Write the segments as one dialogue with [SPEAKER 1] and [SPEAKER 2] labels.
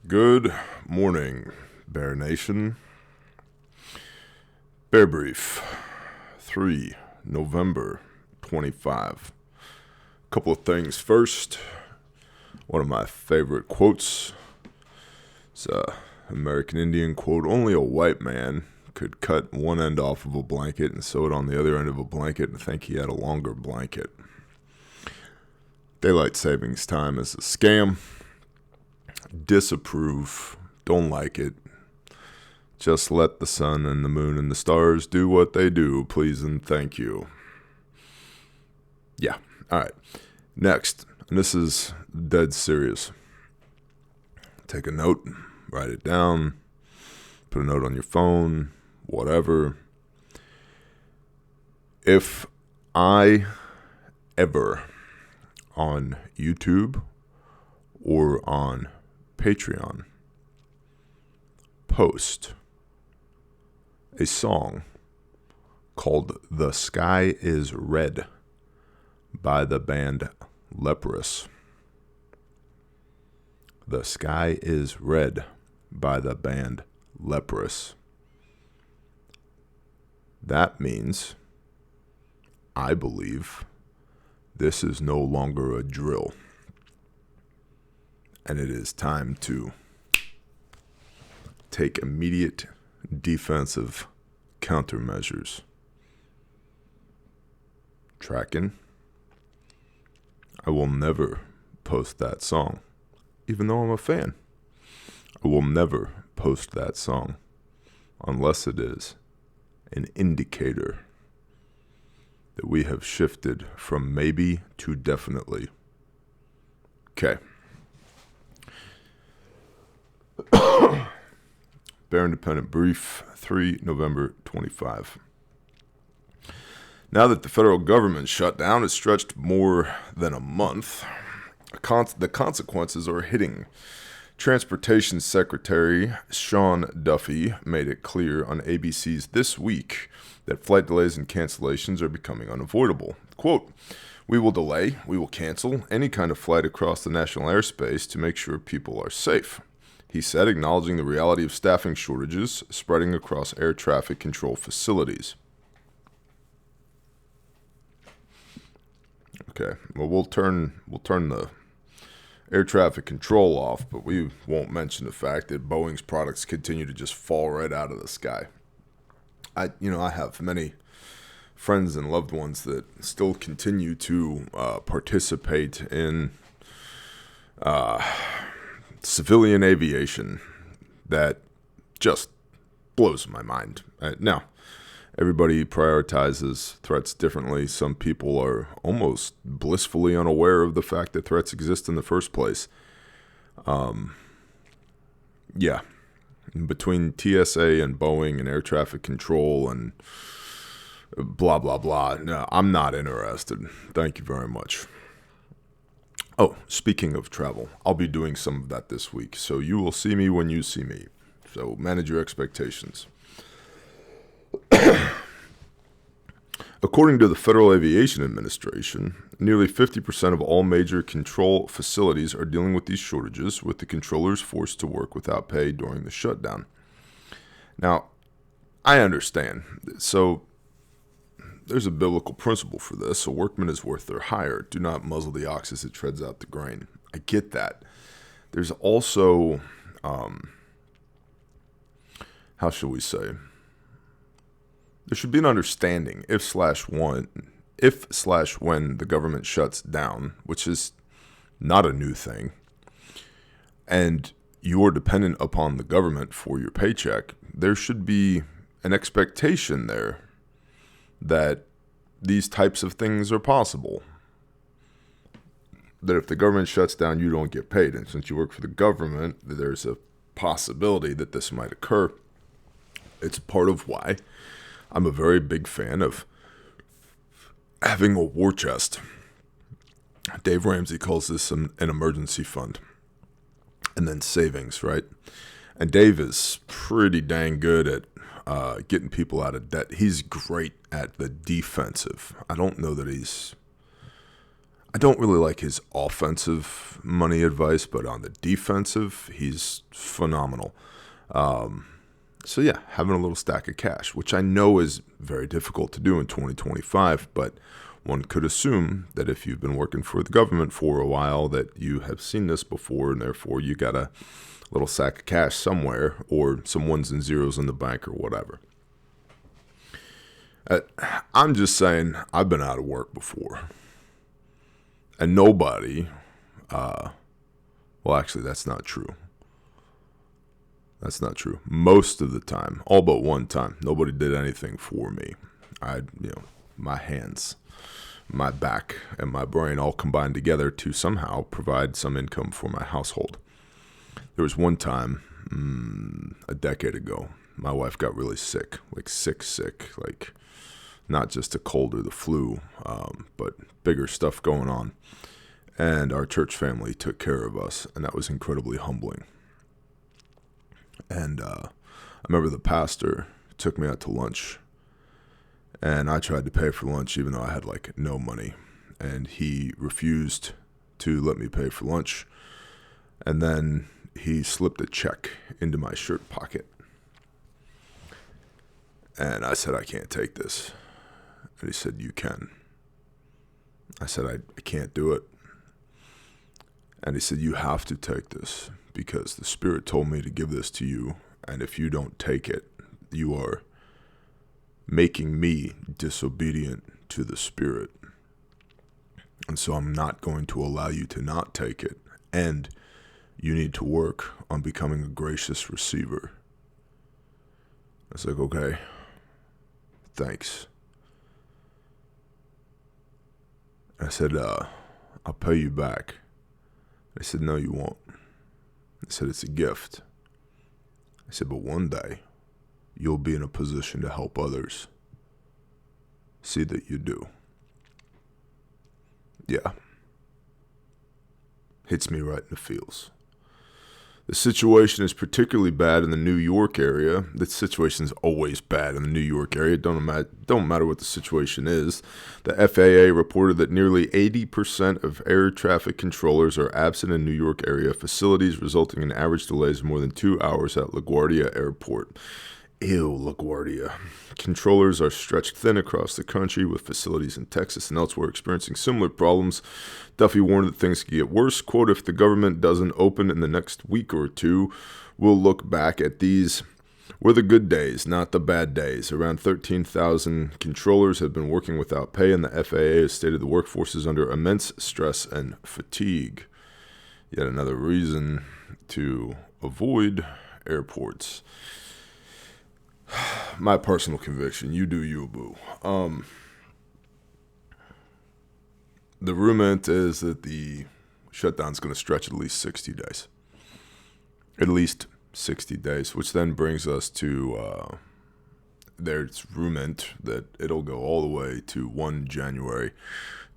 [SPEAKER 1] Good morning, Bear Nation. Bear Brief, 3 November 25. Couple of things. First, one of my favorite quotes. It's an American Indian quote. Only a white man could cut one end off of a blanket and sew it on the other end of a blanket and think he had a longer blanket. Daylight savings time is a scam. Disapprove. Don't like it. Just let the sun and the moon and the stars do what they do, please and thank you. Yeah, alright. Next, and this is dead serious. Take a note, write it down, put a note on your phone, whatever. If I ever on YouTube or on Patreon post a song called "The Sky is Red" by the band Leprous. "The Sky is Red" by the band Leprous. That means, I believe, this is no longer a drill. And it is time to take immediate defensive countermeasures. Tracking. I will never post that song, even though I'm a fan. I will never post that song unless it is an indicator that we have shifted from maybe to definitely. Okay. Bear Independent Brief, 3 November 25. Now that the federal government shutdown has stretched more than a month, the consequences are hitting. Transportation Secretary Sean Duffy made it clear on ABC's This Week that flight delays and cancellations are becoming unavoidable. Quote, "We will delay, we will cancel any kind of flight across the national airspace to make sure people are safe," he said, acknowledging the reality of staffing shortages spreading across air traffic control facilities. Okay, well, we'll turn the air traffic control off, but we won't mention the fact that Boeing's products continue to just fall right out of the sky. I have many friends and loved ones that still continue to participate in civilian aviation that just blows my mind. Now, everybody prioritizes threats differently. Some people are almost blissfully unaware of the fact that threats exist in the first place. Yeah. Between TSA and Boeing and air traffic control and blah, blah, blah. No, I'm not interested. Thank you very much. Oh, speaking of travel, I'll be doing some of that this week, so you will see me when you see me. So manage your expectations. According to the Federal Aviation Administration, nearly 50% of all major control facilities are dealing with these shortages, with the controllers forced to work without pay during the shutdown. Now, I understand. So there's a biblical principle for this. A workman is worth their hire. Do not muzzle the ox as it treads out the grain. I get that. There's also, how shall we say? There should be an understanding if/when the government shuts down, which is not a new thing, and you're dependent upon the government for your paycheck, there should be an expectation there that these types of things are possible. That if the government shuts down, you don't get paid. And since you work for the government, there's a possibility that this might occur. It's part of why I'm a very big fan of having a war chest. Dave Ramsey calls this an emergency fund. And then savings, right? And Dave is pretty dang good at getting people out of debt. He's great at the defensive. I don't know that I don't really like his offensive money advice, but on the defensive, he's phenomenal. So yeah, having a little stack of cash, which I know is very difficult to do in 2025, but one could assume that if you've been working for the government for a while, that you have seen this before, and therefore you got a little sack of cash somewhere, or some ones and zeros in the bank or whatever. I'm just saying, I've been out of work before. And nobody, well, actually, that's not true. That's not true. Most of the time, all but one time, nobody did anything for me. My hands, my back, and my brain all combined together to somehow provide some income for my household. There was one time, a decade ago, my wife got really sick, like sick, like not just a cold or the flu, but bigger stuff going on. And our church family took care of us, and that was incredibly humbling. And I remember the pastor took me out to lunch, and I tried to pay for lunch even though I had like no money, and he refused to let me pay for lunch. And then he slipped a check into my shirt pocket, and I said, "I can't take this." And he said, "You can." I said, I can't do it. And he said, "You have to take this because the Spirit told me to give this to you. And if you don't take it, you are making me disobedient to the Spirit. And so I'm not going to allow you to not take it. And you need to work on becoming a gracious receiver." I was like, "Okay, thanks." I said, "I'll pay you back." They said, "No, you won't." I said, "It's a gift." I said, "But one day, you'll be in a position to help others. See that you do." Yeah. Hits me right in the feels. The situation is particularly bad in the New York area. The situation is always bad in the New York area. Don't matter what the situation is. The FAA reported that nearly 80% of air traffic controllers are absent in New York area facilities, resulting in average delays of more than 2 hours at LaGuardia Airport. Ew, LaGuardia. Controllers are stretched thin across the country, with facilities in Texas and elsewhere experiencing similar problems. Duffy warned that things could get worse. Quote, "If the government doesn't open in the next week or two, we'll look back at these were the good days, not the bad days." Around 13,000 controllers have been working without pay, and the FAA has stated the workforce is under immense stress and fatigue. Yet another reason to avoid airports. My personal conviction, you do you, boo. The rumor is that the shutdown is going to stretch at least 60 days. At least 60 days, which then brings us to, there's rumor that it'll go all the way to 1 January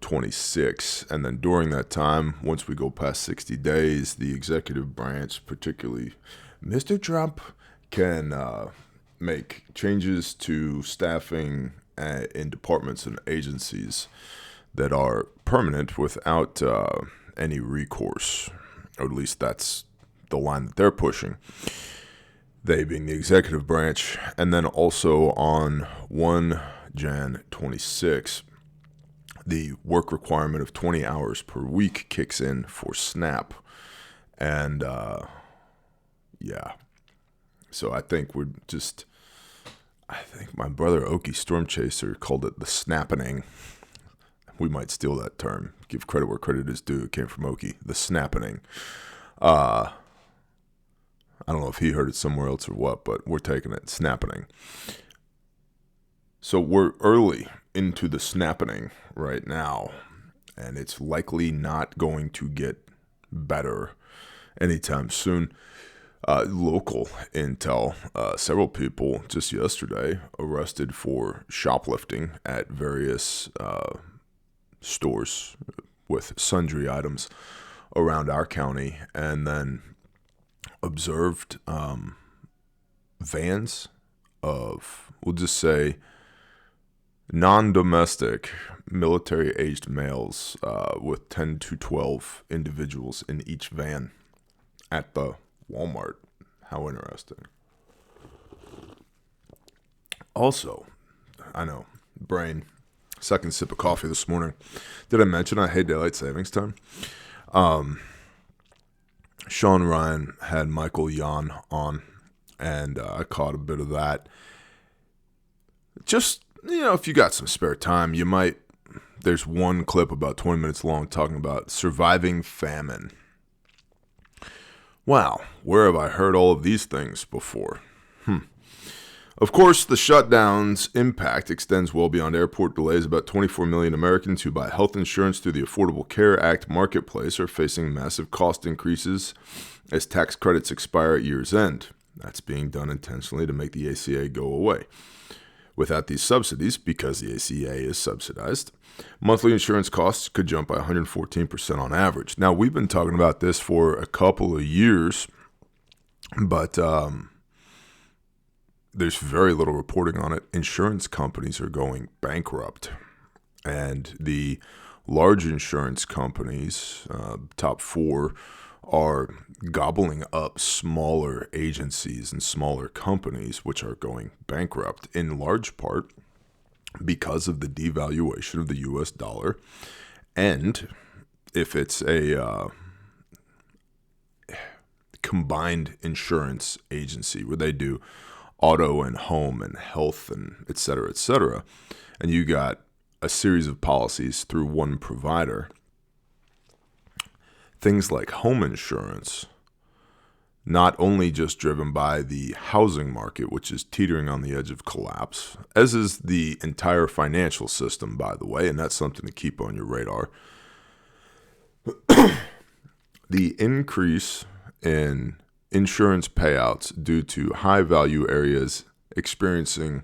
[SPEAKER 1] 26. And then during that time, once we go past 60 days, the executive branch, particularly Mr. Trump, can make changes to staffing in departments and agencies that are permanent without any recourse, or at least that's the line that they're pushing, they being the executive branch. And then also on 1 Jan 26, the work requirement of 20 hours per week kicks in for SNAP. And yeah, so I think I think my brother Okie Stormchaser called it the snappening. We might steal that term. Give credit where credit is due. It came from Okie. The snappening. I don't know if he heard it somewhere else or what, but we're taking it. Snappening. So we're early into the snappening right now, and it's likely not going to get better anytime soon. Local intel, several people just yesterday arrested for shoplifting at various stores with sundry items around our county, and then observed vans of, we'll just say, Non-domestic military-aged males with 10 to 12 individuals in each van at the Walmart. How interesting. Also, I know, brain, second sip of coffee this morning. Did I mention I hate daylight savings time? Sean Ryan had Michael Yon on, and I caught a bit of that. Just, if you got some spare time, you might. There's one clip about 20 minutes long talking about surviving famine. Wow, where have I heard all of these things before? Of course, the shutdown's impact extends well beyond airport delays. About 24 million Americans who buy health insurance through the Affordable Care Act marketplace are facing massive cost increases as tax credits expire at year's end. That's being done intentionally to make the ACA go away. Without these subsidies, because the ACA is subsidized, monthly insurance costs could jump by 114% on average. Now, we've been talking about this for a couple of years, but there's very little reporting on it. Insurance companies are going bankrupt, and the large insurance companies, top four, are gobbling up smaller agencies and smaller companies, which are going bankrupt in large part because of the devaluation of the U.S. dollar. And if it's a combined insurance agency where they do auto and home and health and et cetera, and you got a series of policies through one provider, things like home insurance, not only just driven by the housing market, which is teetering on the edge of collapse, as is the entire financial system, by the way, and that's something to keep on your radar. The increase in insurance payouts due to high-value areas experiencing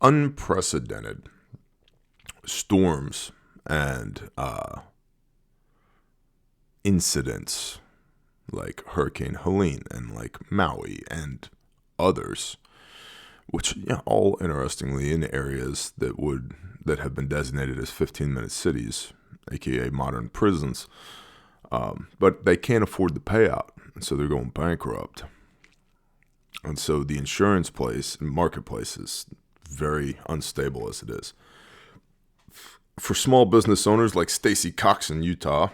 [SPEAKER 1] unprecedented storms and incidents like Hurricane Helene and like Maui and others, which all interestingly in areas that have been designated as 15-minute cities, aka modern prisons, but they can't afford the payout, and so they're going bankrupt. And so the insurance marketplace is very unstable as it is. For small business owners like Stacy Cox in Utah,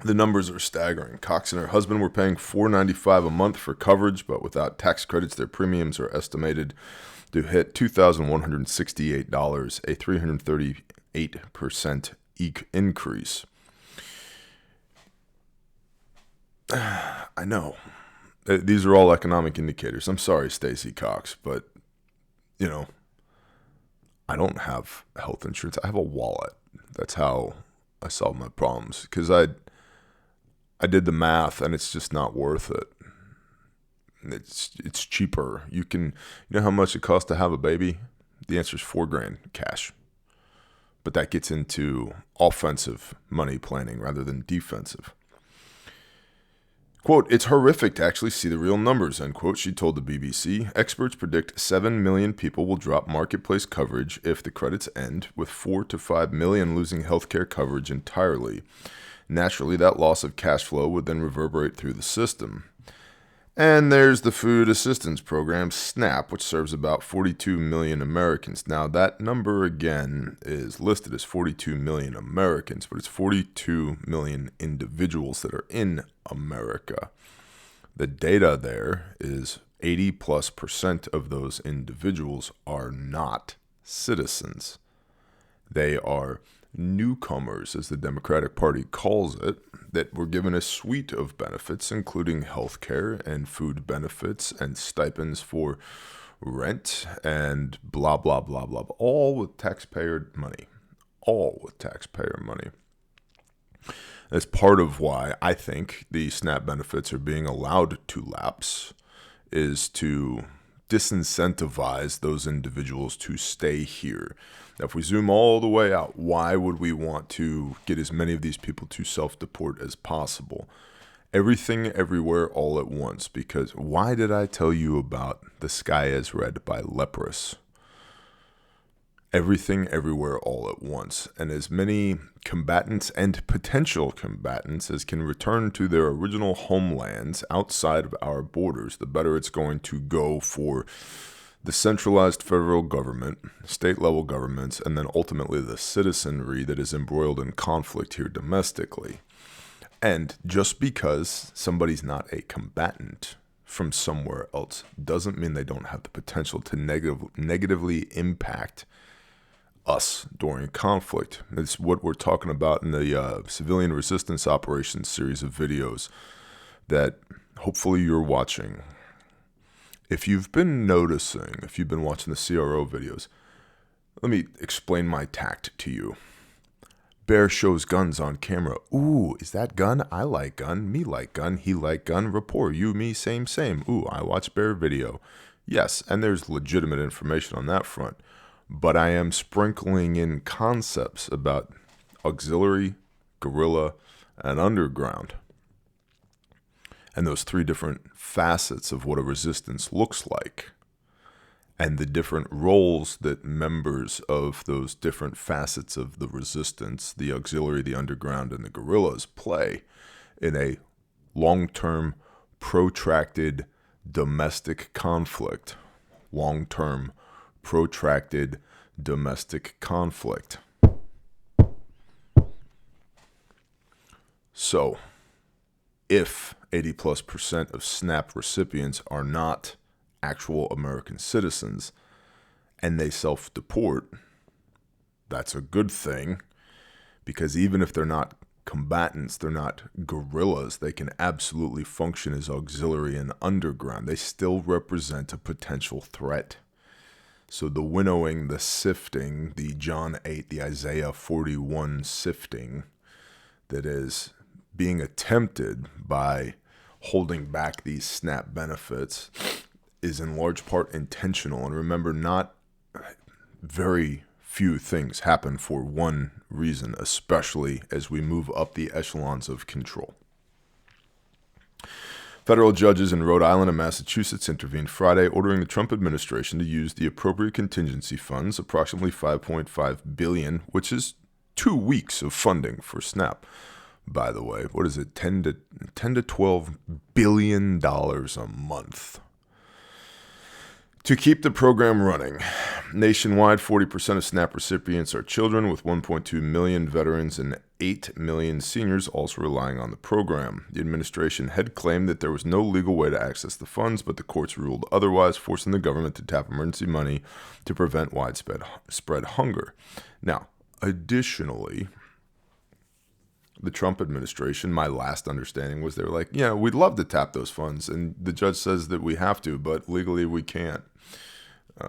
[SPEAKER 1] the numbers are staggering. Cox and her husband were paying $495 a month for coverage, but without tax credits, their premiums are estimated to hit $2,168, a 338% increase. I know. These are all economic indicators. I'm sorry, Stacy Cox, but, I don't have health insurance. I have a wallet. That's how I solve my problems, because I did the math, and it's just not worth it. It's cheaper. You know how much it costs to have a baby? The answer is $4,000 cash. But that gets into offensive money planning rather than defensive. Quote, "It's horrific to actually see the real numbers," end quote, she told the BBC. Experts predict 7 million people will drop marketplace coverage if the credits end, with 4 to 5 million losing healthcare coverage entirely. Naturally, that loss of cash flow would then reverberate through the system. And there's the Food Assistance Program, SNAP, which serves about 42 million Americans. Now, that number, again, is listed as 42 million Americans, but it's 42 million individuals that are in America. The data there is 80+% of those individuals are not citizens. They are newcomers, as the Democratic Party calls it, that were given a suite of benefits, including health care and food benefits and stipends for rent and blah, blah, blah, blah, all with taxpayer money. All with taxpayer money. That's part of why I think the SNAP benefits are being allowed to lapse, is to disincentivize those individuals to stay here. Now, if we zoom all the way out, why would we want to get as many of these people to self-deport as possible? Everything, everywhere, all at once. Because why did I tell you about The Sky is Red by Leprous? everything, everywhere, all at once, and as many combatants and potential combatants as can return to their original homelands outside of our borders, the better it's going to go for the centralized federal government, state-level governments, and then ultimately the citizenry that is embroiled in conflict here domestically. And just because somebody's not a combatant from somewhere else doesn't mean they don't have the potential to negatively impact us during conflict. It's what we're talking about in the Civilian Resistance Operations series of videos that hopefully you're watching. If you've been noticing, if you've been watching the CRO videos, let me explain my tact to you. Bear shows guns on camera. Ooh, is that gun? I like gun. Me like gun. He like gun. Rapport. You, me, same, same. Ooh, I watch Bear video. Yes, and there's legitimate information on that front. But I am sprinkling in concepts about auxiliary, guerrilla, and underground. And those three different facets of what a resistance looks like. And the different roles that members of those different facets of the resistance, the auxiliary, the underground, and the guerrillas play in a long-term, protracted domestic conflict. Long-term, protracted domestic conflict. So, if 80+% of SNAP recipients are not actual American citizens and they self-deport, that's a good thing, because even if they're not combatants, they're not guerrillas, they can absolutely function as auxiliary and underground. They still represent a potential threat. So the winnowing, the sifting, the John 8, the Isaiah 41 sifting that is being attempted by holding back these SNAP benefits is in large part intentional. And remember, not very few things happen for one reason, especially as we move up the echelons of control. Federal judges in Rhode Island and Massachusetts intervened Friday, ordering the Trump administration to use the appropriate contingency funds, approximately $5.5 billion, which is 2 weeks of funding for SNAP. By the way, what is it, $10 to $12 billion a month to keep the program running. Nationwide, 40% of SNAP recipients are children, with 1.2 million veterans and 8 million seniors also relying on the program. The administration had claimed that there was no legal way to access the funds, but the courts ruled otherwise, forcing the government to tap emergency money to prevent widespread hunger. Now, additionally, the Trump administration, my last understanding was they were like, yeah, we'd love to tap those funds. And the judge says that we have to, but legally we can't.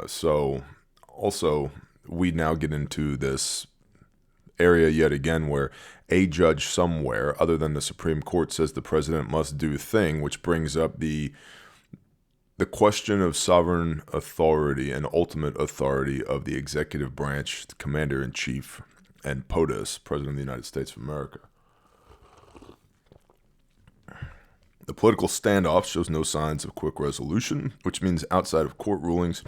[SPEAKER 1] So also, we now get into this area yet again where a judge somewhere other than the Supreme Court says the president must do thing, which brings up the question of sovereign authority and ultimate authority of the executive branch, the commander-in-chief, and POTUS, President of the United States of America. The political standoff shows no signs of quick resolution, which means outside of court rulings,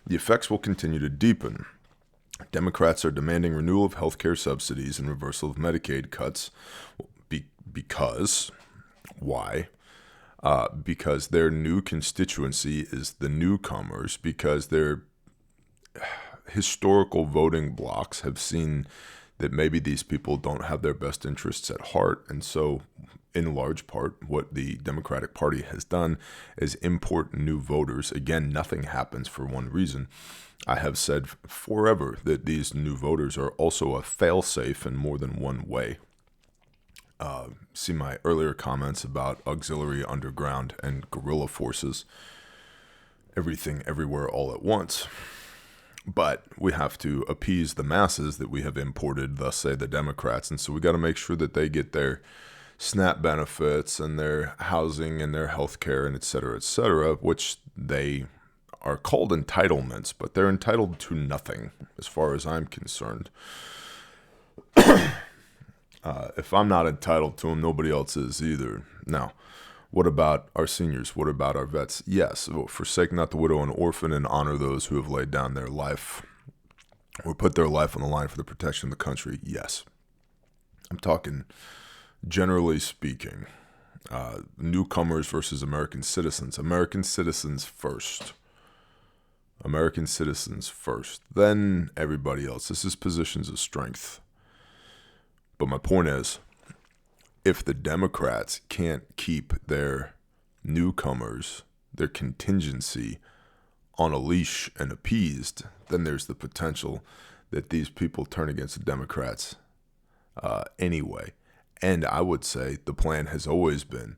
[SPEAKER 1] the effects will continue to deepen. Democrats are demanding renewal of health care subsidies and reversal of Medicaid cuts because, why? Because their new constituency is the newcomers, because their historical voting blocks have seen that maybe these people don't have their best interests at heart. And so, in large part, what the Democratic Party has done is import new voters. Again, nothing happens for one reason. I have said forever that these new voters are also a fail-safe in more than one way. See my earlier comments about auxiliary, underground, and guerrilla forces. Everything, everywhere, all at once. But we have to appease the masses that we have imported, thus say the Democrats. And so we got to make sure that they get their SNAP benefits and their housing and their health care and et cetera, which they are called entitlements, but they're entitled to nothing as far as I'm concerned. If I'm not entitled to them, nobody else is either. Now, what about our seniors? What about our vets? Yes, forsake not the widow and orphan and honor those who have laid down their life or put their life on the line for the protection of the country? Yes. I'm talking generally speaking. Newcomers versus American citizens. American citizens first. American citizens first. Then everybody else. This is positions of strength. But my point is, if the Democrats can't keep their newcomers, their contingency on a leash and appeased, then there's the potential that these people turn against the Democrats anyway. And I would say the plan has always been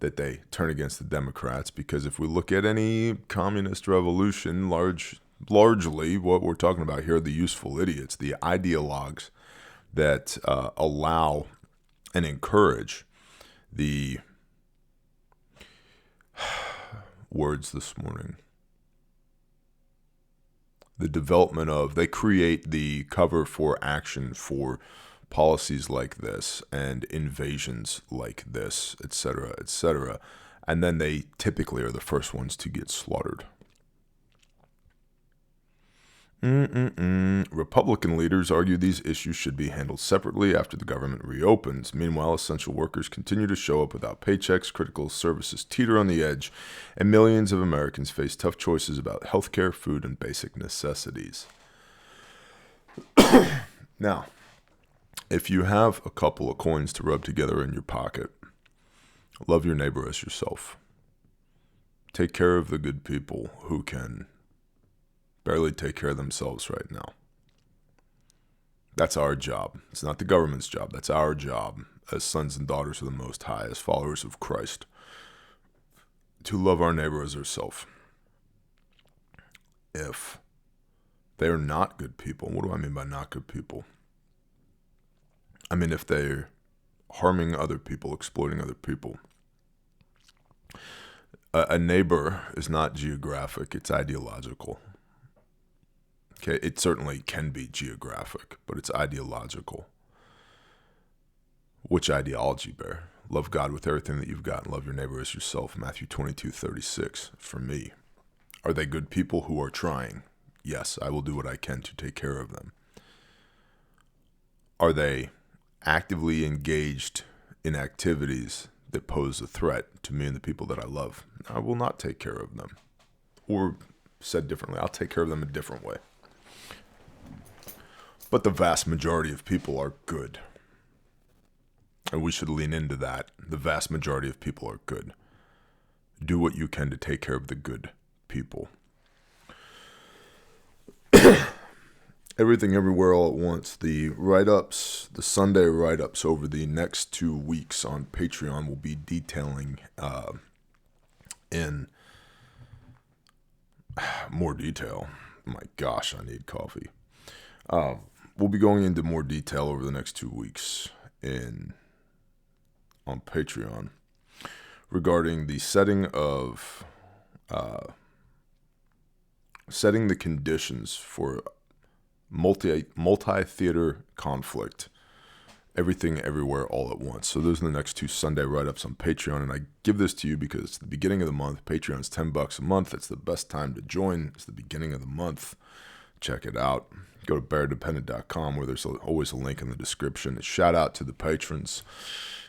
[SPEAKER 1] that they turn against the Democrats, because if we look at any communist revolution, largely what we're talking about here are the useful idiots, the ideologues that allow and encourage the words this morning. The development of, they create the cover for action for policies like this and invasions like this, etc., etc. And then they typically are the first ones to get slaughtered. Republican leaders argue these issues should be handled separately after the government reopens. Meanwhile, essential workers continue to show up without paychecks, critical services teeter on the edge, and millions of Americans face tough choices about healthcare, food, and basic necessities. Now, if you have a couple of coins to rub together in your pocket, love your neighbor as yourself. Take care of the good people who can barely take care of themselves right now. That's our job. It's not the government's job. That's our job as sons and daughters of the Most High, as followers of Christ, to love our neighbor as ourselves. If they are not good people, what do I mean by not good people? I mean if they're harming other people, exploiting other people. A neighbor is not geographic, it's ideological. Okay, it certainly can be geographic, but it's ideological. Which ideology, Bear? Love God with everything that you've got and love your neighbor as yourself. Matthew 22:36 for me. Are they good people who are trying? Yes, I will do what I can to take care of them. Are they actively engaged in activities that pose a threat to me and the people that I love? I will not take care of them. Or said differently, I'll take care of them a different way. But the vast majority of people are good. And we should lean into that. The vast majority of people are good. Do what you can to take care of the good people. Everything Everywhere All at Once. The write-ups, the Sunday write-ups over the next 2 weeks on Patreon will be detailing in more detail. My gosh, I need coffee. We'll be going into more detail over the next 2 weeks on Patreon regarding the setting the conditions for multi-theater conflict. Everything Everywhere All at Once. So those are the next 2 Sunday write-ups on Patreon, and I give this to you because it's the beginning of the month. Patreon's $10 a month. It's the best time to join. It's the beginning of the month. Check it out. Go to beardependent.com where there's always a link in the description. Shout out to the patrons.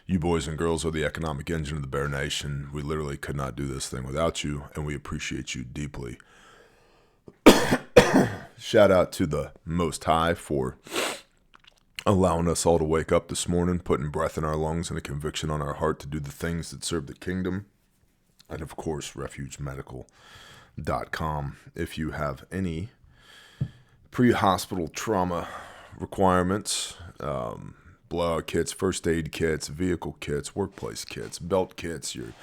[SPEAKER 1] You boys and girls are the economic engine of the Bear Nation. We literally could not do this thing without you, and we appreciate you deeply. Shout out to the Most High for allowing us all to wake up this morning, putting breath in our lungs and a conviction on our heart to do the things that serve the kingdom. And of course, refugemedical.com. If you have any pre-hospital trauma requirements, blowout kits, first aid kits, vehicle kits, workplace kits, belt kits, your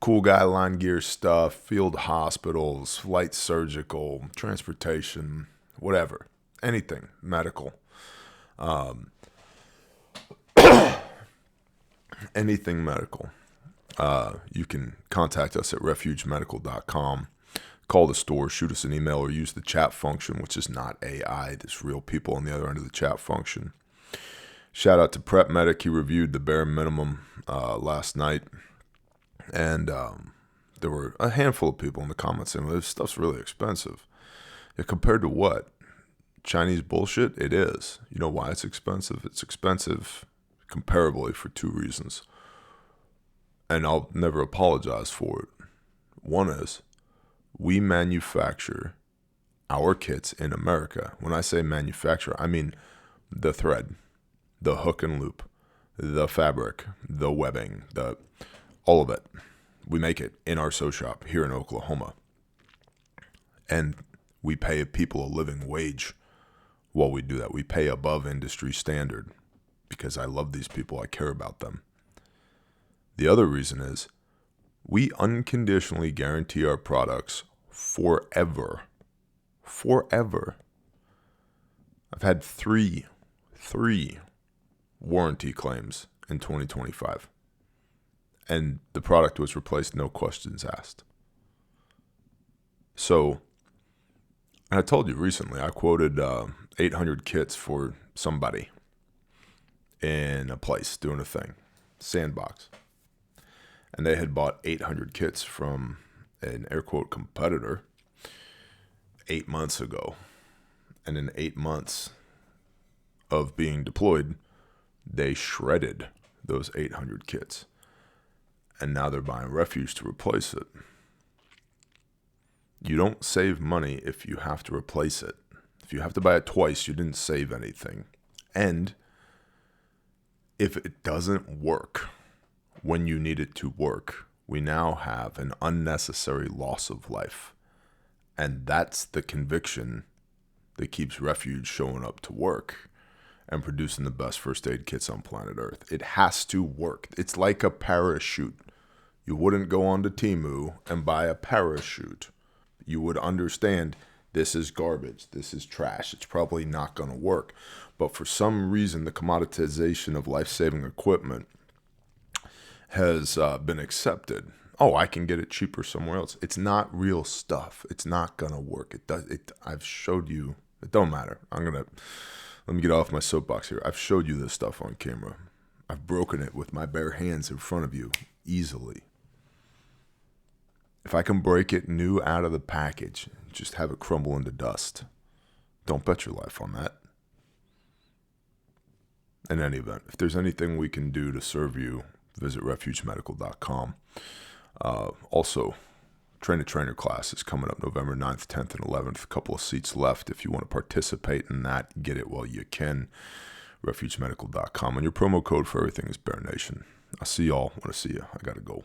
[SPEAKER 1] cool guy line gear stuff, field hospitals, light surgical, transportation, whatever, anything medical, anything medical, you can contact us at refugemedical.com. Call the store, shoot us an email, or use the chat function, which is not AI. There's real people on the other end of the chat function. Shout out to Prep Medic. He reviewed the bare minimum last night. And there were a handful of people in the comments saying, well, this stuff's really expensive. Yeah, compared to what? Chinese bullshit? It is. You know why it's expensive? It's expensive comparably for two reasons. And I'll never apologize for it. One is we manufacture our kits in America. When I say manufacture, I mean the thread, the hook and loop, the fabric, the webbing, all of it. We make it in our sew shop here in Oklahoma. And we pay people a living wage while we do that. We pay above industry standard because I love these people. I care about them. The other reason is we unconditionally guarantee our products forever. Forever. I've had three warranty claims in 2025. And the product was replaced, no questions asked. So, and I told you recently, I quoted 800 kits for somebody in a place doing a thing, sandbox. And they had bought 800 kits from an air quote competitor 8 months ago. And in 8 months of being deployed, they shredded those 800 kits. And now they're buying Refuge to replace it. You don't save money if you have to replace it. If you have to buy it twice, you didn't save anything. And if it doesn't work when you need it to work, we now have an unnecessary loss of life. And that's the conviction that keeps Refuge showing up to work and producing the best first aid kits on planet Earth. It has to work. It's like a parachute. You wouldn't go onto Temu and buy a parachute. You would understand this is garbage. This is trash. It's probably not going to work. But for some reason, the commoditization of life-saving equipment has been accepted. Oh, I can get it cheaper somewhere else. It's not real stuff. It's not going to work. I've showed you. It don't matter. Let me get off my soapbox here. I've showed you this stuff on camera. I've broken it with my bare hands in front of you easily. If I can break it new out of the package, just have it crumble into dust. Don't bet your life on that. In any event, if there's anything we can do to serve you, visit refugemedical.com. Also, train-to-trainer class is coming up November 9th, 10th, and 11th. A couple of seats left. If you want to participate in that, get it while you can. refugemedical.com. And your promo code for everything is Bear Nation. I'll see y'all when I see you. I got to go.